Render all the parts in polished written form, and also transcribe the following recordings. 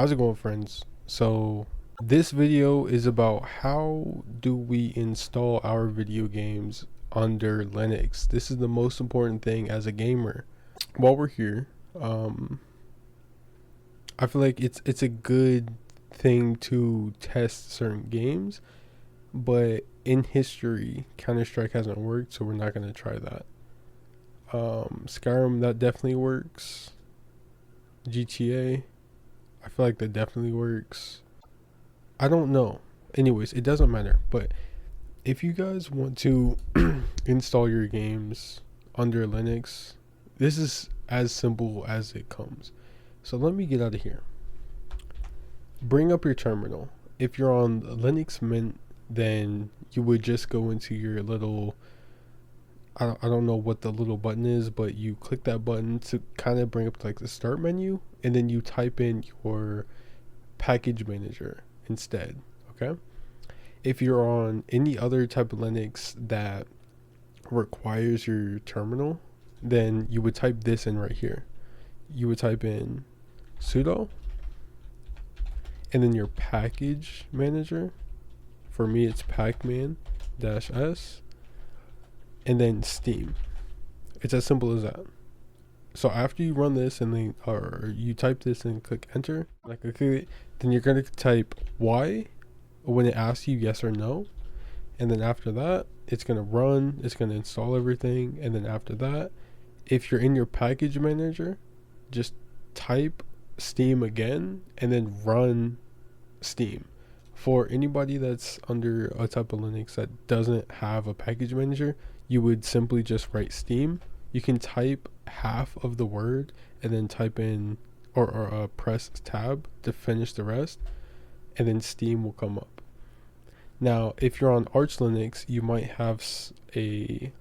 How's it going, friends? So this video is about how do we install our video games under Linux. This is the most important thing as a gamer. While we're here, um, I feel like it's a good thing to test certain games, but in history, Counter-Strike hasn't worked, so we're not gonna try that. Skyrim, that definitely works. GTA, I feel like that definitely works. I don't know. Anyways, it doesn't matter. But if you guys want to install your games under Linux, this is as simple as it comes. So let me get out of here. Bring up your terminal. If you're on Linux Mint, then you would just go into your little, I don't know what the little button is, but you click that button to kind of bring up like the start menu, and then you type in your package manager instead. Okay. If you're on any other type of Linux that requires your terminal, then you would type this in right here. You would type in sudo and then your package manager. For me, it's pacman-s and then Steam. It's as simple as that. So after you run this and then, or you type this and click enter, like okay, then you're gonna type Y when it asks you yes or no, and then after that it's gonna run, it's gonna install everything, and then after that, if you're in your package manager, just type Steam again and then run Steam. For anybody that's under a type of Linux that doesn't have a package manager, you would simply just write Steam. You can type half of the word and then type in or press tab to finish the rest, and then Steam will come up. Now, if you're on Arch Linux, you might have a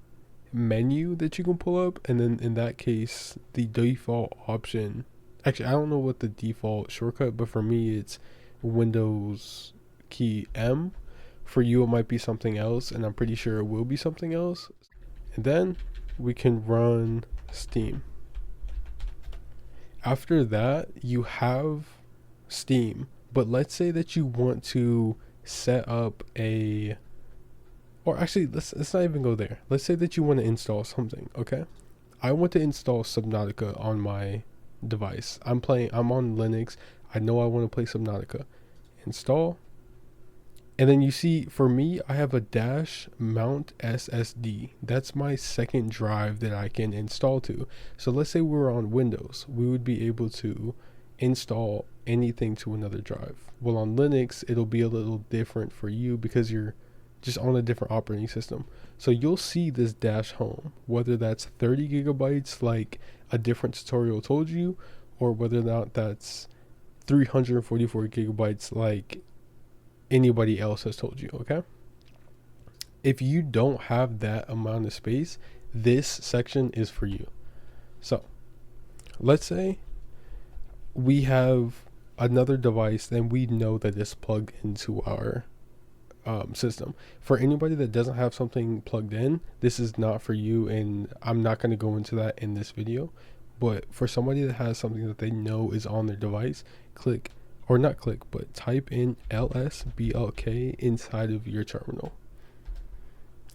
menu that you can pull up, and then in that case, the default option. Actually, I don't know what the default shortcut, but for me, it's Windows key M. For you, it might be something else, and I'm pretty sure it will be something else. And then we can run Steam. After that, you have Steam, but let's say that you want to set up a, or actually let's not even go there. Let's say that you want to install something. Okay, I want to install Subnautica on my device. I'm on Linux. I know I want to play Subnautica. Install. And then you see, for me, I have a dash mount SSD. That's my second drive that I can install to. So let's say we were on Windows, we would be able to install anything to another drive. Well, on Linux, it'll be a little different for you because you're just on a different operating system. So you'll see this dash home, whether that's 30 gigabytes like a different tutorial told you, or whether or not that's 344 gigabytes like anybody else has told you. Okay, if you don't have that amount of space, this section is for you. So let's say we have another device, then we know that it's plugged into our system. For anybody that doesn't have something plugged in, this is not for you, and I'm not going to go into that in this video. But for somebody that has something that they know is on their device, click, or not click, but type in lsblk inside of your terminal.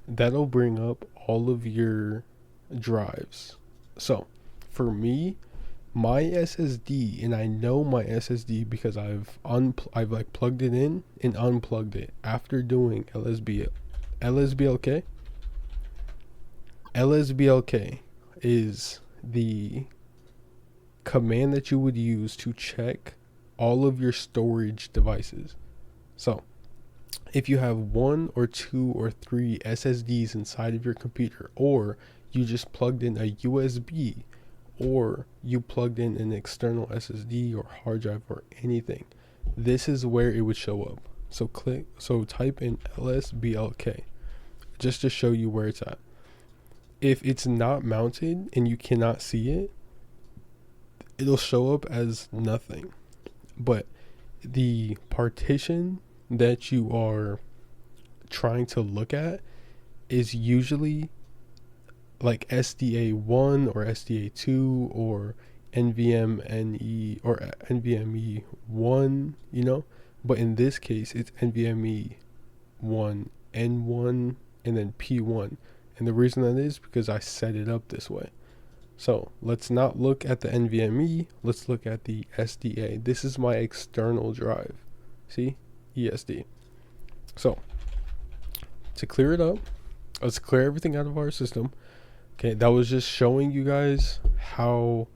That'll bring up all of your drives. So for me, my SSD, and I know my SSD because I've like plugged it in and unplugged it after doing lsblk. Lsblk is the command that you would use to check all of your storage devices. So if you have one or two or three SSDs inside of your computer, or you just plugged in a USB, or you plugged in an external SSD or hard drive or anything, this is where it would show up. So type in lsblk just to show you where it's at. If it's not mounted and you cannot see it, it'll show up as nothing. But the partition that you are trying to look at is usually like SDA1 or SDA2 or NVMe or NVMe 1, you know, but in this case it's NVMe 1 N1 and then P1. And the reason that is because I set it up this way. So let's not look at the NVMe, let's look at the SDA. This is my external drive. See? ESD. So to clear it up, let's clear everything out of our system. Okay, that was just showing you guys how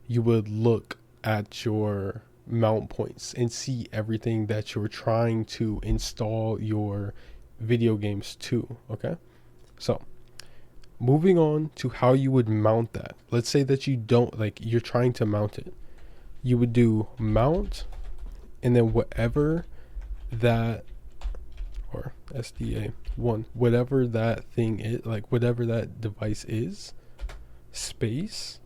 you would look at your mount points and see everything that you're trying to install your video games to. Okay, so moving on to how you would mount that. Let's say that you don't, like, you're trying to mount it. You would do mount and then whatever that, or SDA 1, whatever that thing is, like whatever that device is, space,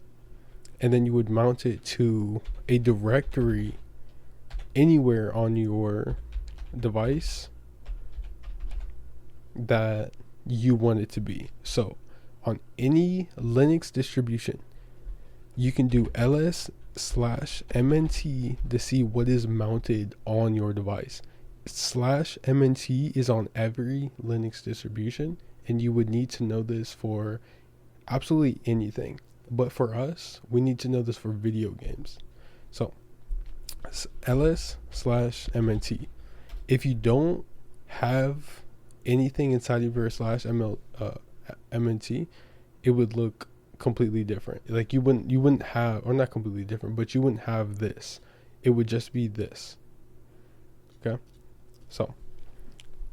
and then you would mount it to a directory anywhere on your device that you want it to be. So on any Linux distribution, you can do ls/mnt to see what is mounted on your device. /mnt is on every Linux distribution, and you would need to know this for absolutely anything. But for us, we need to know this for video games. So ls/mnt. If you don't have anything inside of your /mnt, it would look completely different. Like you wouldn't have, or not completely different, but you wouldn't have this. It would just be this. Okay. So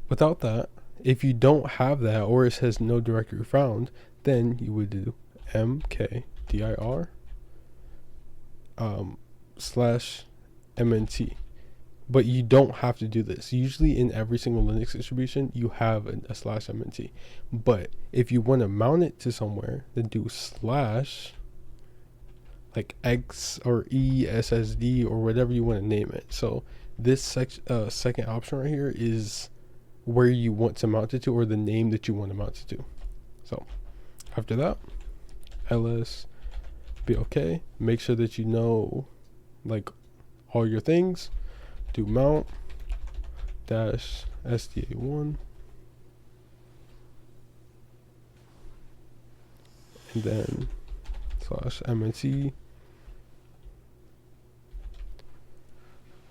without that, if you don't have that, or it says no directory found, then you would do mkdir /mnt. But you don't have to do this. Usually in every single Linux distribution, you have a /mnt. But if you want to mount it to somewhere, then do / like X or E SSD or whatever you want to name it. So this second option right here is where you want to mount it to, or the name that you want to mount it to. So after that, ls be okay. Make sure that you know like all your things. Do mount -SDA1, and then /mnt,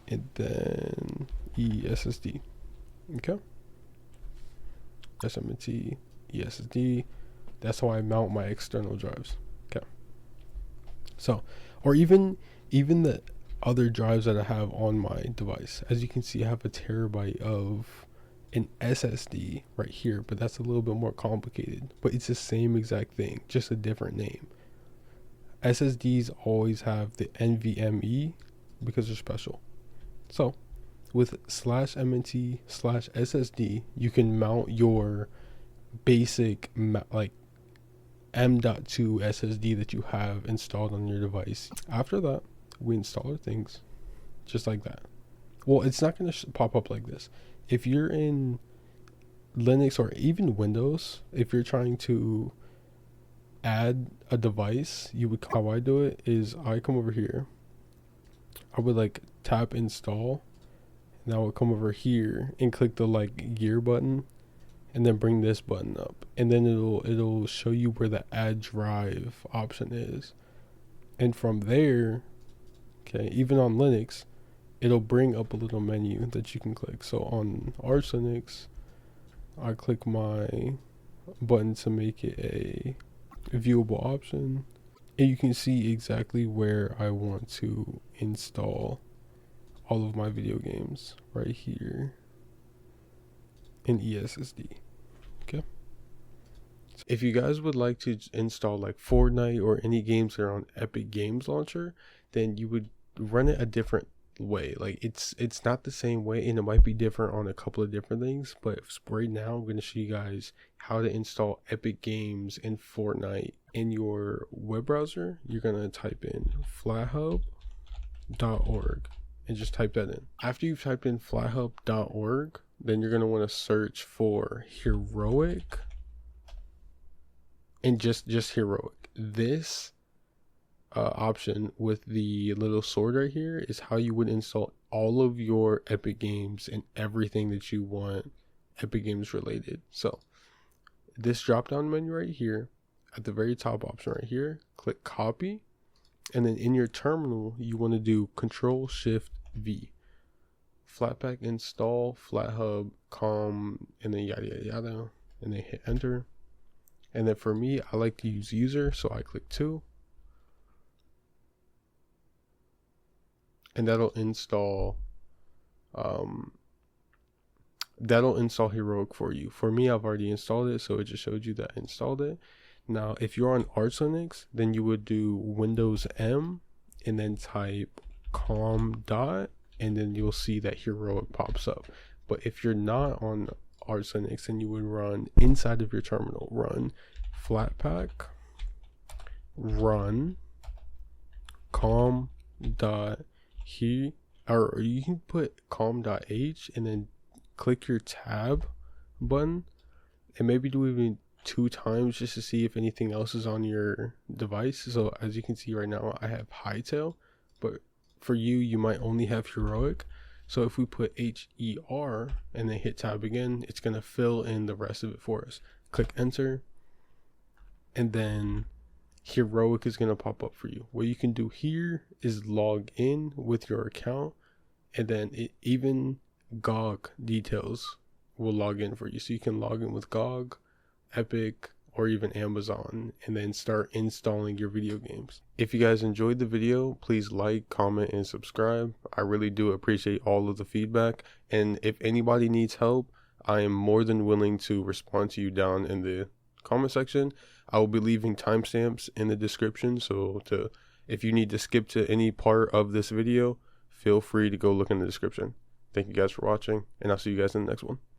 and then ESSD. Okay, SMT ESSD. That's how I mount my external drives. Okay, so, or even the other drives that I have on my device. As you can see, I have a terabyte of an SSD right here, but that's a little bit more complicated. But it's the same exact thing, just a different name. SSDs always have the NVMe because they're special. So with /mnt/SSD, you can mount your basic like M.2 SSD that you have installed on your device. After that, we install our things just like that. Well, it's not going to pop up like this. If you're in Linux or even Windows, if you're trying to add a device, you would, how I do it is I come over here, I would like tap install, and I would come over here and click the like gear button, and then bring this button up, and then it'll show you where the add drive option is. And from there, okay, even on Linux, it'll bring up a little menu that you can click. So on Arch Linux, I click my button to make it a viewable option, and you can see exactly where I want to install all of my video games right here in ESSD. Okay, if you guys would like to install like Fortnite or any games that are on Epic Games Launcher, then you would run it a different way. Like it's not the same way, and it might be different on a couple of different things, but right now I'm going to show you guys how to install Epic Games and Fortnite in your web browser. You're going to type in flathub.org and just type that in. After you've typed in flathub.org, then you're going to want to search for Heroic, and just Heroic. This option with the little sword right here is how you would install all of your Epic Games and everything that you want Epic Games related. So this drop down menu right here, at the very top option right here, click copy, and then in your terminal you want to do Control-Shift-V, Flatpak install, FlatHub, com, and then yada yada yada, and then hit enter. And then for me, I like to use user, so I click 2, and that'll install Heroic for you. For me, I've already installed it, so it just showed you that I installed it. Now if you're on Arch Linux, then you would do Windows M and then type com dot, and then you'll see that Heroic pops up. But if you're not on Arch Linux, then you would run inside of your terminal, run Flatpak, run com dot he, or you can put com.h and then click your tab button, and maybe do even 2 times just to see if anything else is on your device. So as you can see right now, I have Hightail, but for you, you might only have Heroic. So if we put HER and then hit tab again, it's going to fill in the rest of it for us. Click enter, and then Heroic is going to pop up for you. What you can do here is log in with your account, and then even GOG details will log in for you. So you can log in with GOG, Epic, or even Amazon, and then start installing your video games. If you guys enjoyed the video, please like, comment, and subscribe. I really do appreciate all of the feedback, and if anybody needs help, I am more than willing to respond to you down in the comment section. I will be leaving timestamps in the description, so if you need to skip to any part of this video, feel free to go look in the description. Thank you guys for watching, and I'll see you guys in the next one.